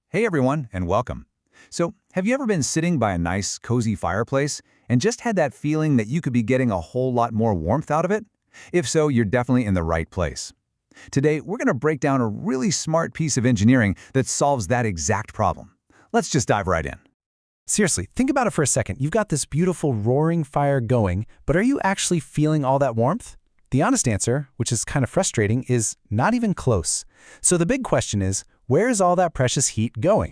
Hey everyone, and welcome. So, have you ever been sitting by a nice, cozy fireplace and just had that feeling that you could be getting a whole lot more warmth out of it? If so, you're definitely in the right place. Today, we're going to break down a really smart piece of engineering that solves that exact problem. Let's just dive right in. Seriously, think about it for a second. You've got this beautiful roaring fire going, but are you actually feeling all that warmth? The honest answer, which is kind of frustrating, is not even close. So the big question is, where is all that precious heat going?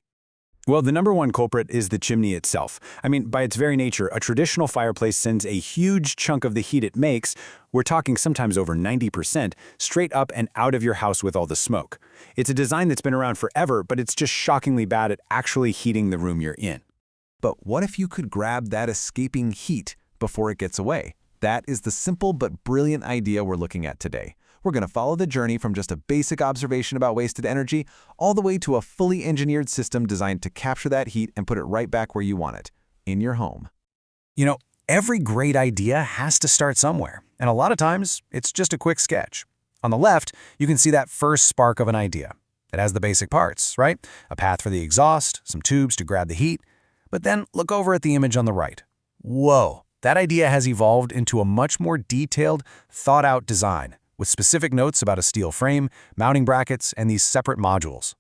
Well, the number one culprit is the chimney itself. By its very nature, a traditional fireplace sends a huge chunk of the heat it makes, we're talking sometimes over 90%, straight up and out of your house with all the smoke. It's a design that's been around forever, but it's just shockingly bad at actually heating the room you're in. But what if you could grab that escaping heat before it gets away? That is the simple but brilliant idea we're looking at today. We're going to follow the journey from just a basic observation about wasted energy all the way to a fully engineered system designed to capture that heat and put it right back where you want it, in your home. You know, every great idea has to start somewhere, and a lot of times, it's just a quick sketch. On the left, you can see that first spark of an idea. It has the basic parts, right? A path for the exhaust, some tubes to grab the heat. But then look over at the image on the right. Whoa, that idea has evolved into a much more detailed, thought-out design, with specific notes about a steel frame, mounting brackets, and these separate modules.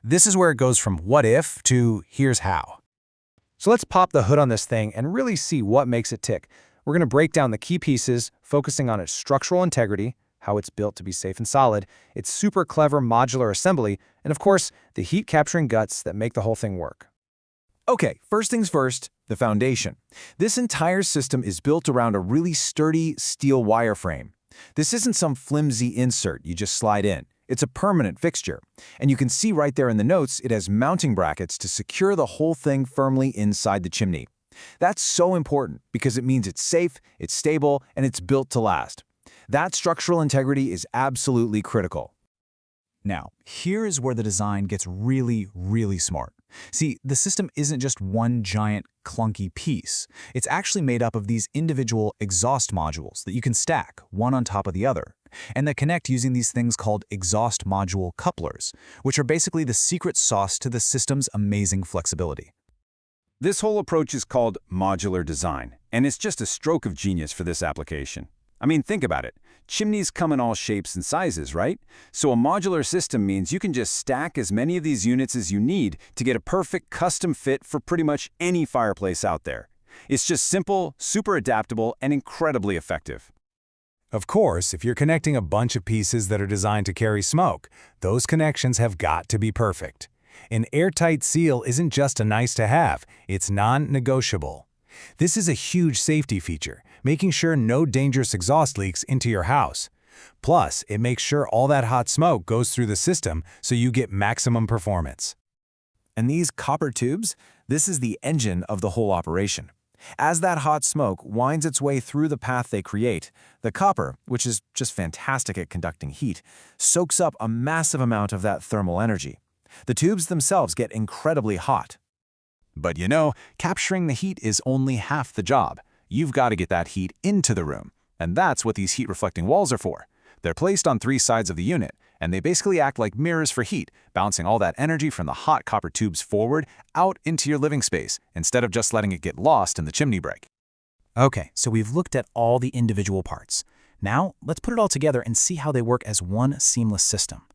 This is where it goes from what if to here's how. So let's pop the hood on this thing and really see what makes it tick. We're going to break down the key pieces, focusing on its structural integrity, how it's built to be safe and solid, its super clever modular assembly, and of course, the heat-capturing guts that make the whole thing work. Okay, first things first, the foundation. This entire system is built around a really sturdy steel wireframe. This isn't some flimsy insert you just slide in. It's a permanent fixture. And you can see right there in the notes, it has mounting brackets to secure the whole thing firmly inside the chimney. That's so important because it means it's safe, it's stable, and it's built to last. That structural integrity is absolutely critical. Now, here is where the design gets really, really smart. See, the system isn't just one giant, clunky piece. It's actually made up of these individual exhaust modules that you can stack, one on top of the other, and that connect using these things called exhaust module couplers, which are basically the secret sauce to the system's amazing flexibility. This whole approach is called modular design, and it's just a stroke of genius for this application. Think about it. Chimneys come in all shapes and sizes, right? So a modular system means you can just stack as many of these units as you need to get a perfect custom fit for pretty much any fireplace out there. It's just simple, super adaptable, and incredibly effective. Of course, if you're connecting a bunch of pieces that are designed to carry smoke, those connections have got to be perfect. An airtight seal isn't just a nice-to-have, it's non-negotiable. This is a huge safety feature, making sure no dangerous exhaust leaks into your house. Plus, it makes sure all that hot smoke goes through the system so you get maximum performance. And these copper tubes, this is the engine of the whole operation. As that hot smoke winds its way through the path they create, the copper, which is just fantastic at conducting heat, soaks up a massive amount of that thermal energy. The tubes themselves get incredibly hot. But capturing the heat is only half the job. You've got to get that heat into the room, and that's what these heat-reflecting walls are for. They're placed on three sides of the unit, and they basically act like mirrors for heat, bouncing all that energy from the hot copper tubes forward out into your living space, instead of just letting it get lost in the chimney break. Okay, so we've looked at all the individual parts. Now, let's put it all together and see how they work as one seamless system.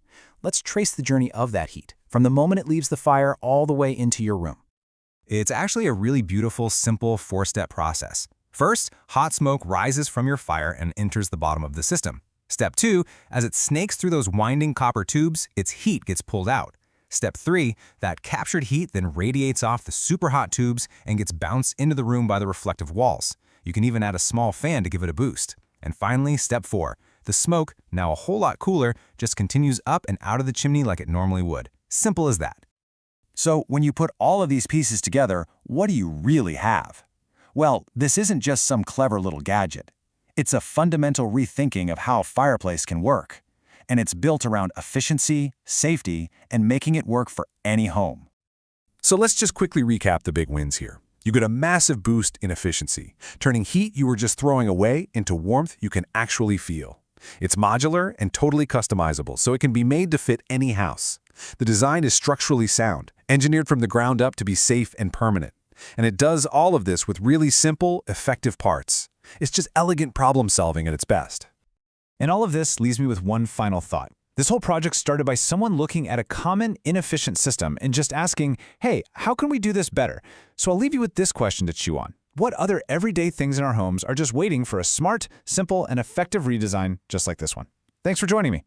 Let's trace the journey of that heat, from the moment it leaves the fire all the way into your room. It's actually a really beautiful, simple four-step process. First, hot smoke rises from your fire and enters the bottom of the system. Step 2, as it snakes through those winding copper tubes, its heat gets pulled out. Step 3, that captured heat then radiates off the super hot tubes and gets bounced into the room by the reflective walls. You can even add a small fan to give it a boost. And finally, Step 4, the smoke, now a whole lot cooler, just continues up and out of the chimney like it normally would. Simple as that. So when you put all of these pieces together, what do you really have? Well, this isn't just some clever little gadget. It's a fundamental rethinking of how a fireplace can work. And it's built around efficiency, safety, and making it work for any home. So let's just quickly recap the big wins here. You get a massive boost in efficiency, turning heat you were just throwing away into warmth you can actually feel. It's modular and totally customizable, so it can be made to fit any house. The design is structurally sound, engineered from the ground up to be safe and permanent. And it does all of this with really simple, effective parts. It's just elegant problem solving at its best. And all of this leaves me with one final thought. This whole project started by someone looking at a common, inefficient system and just asking, hey, how can we do this better? So I'll leave you with this question to chew on. What other everyday things in our homes are just waiting for a smart, simple, and effective redesign just like this one? Thanks for joining me.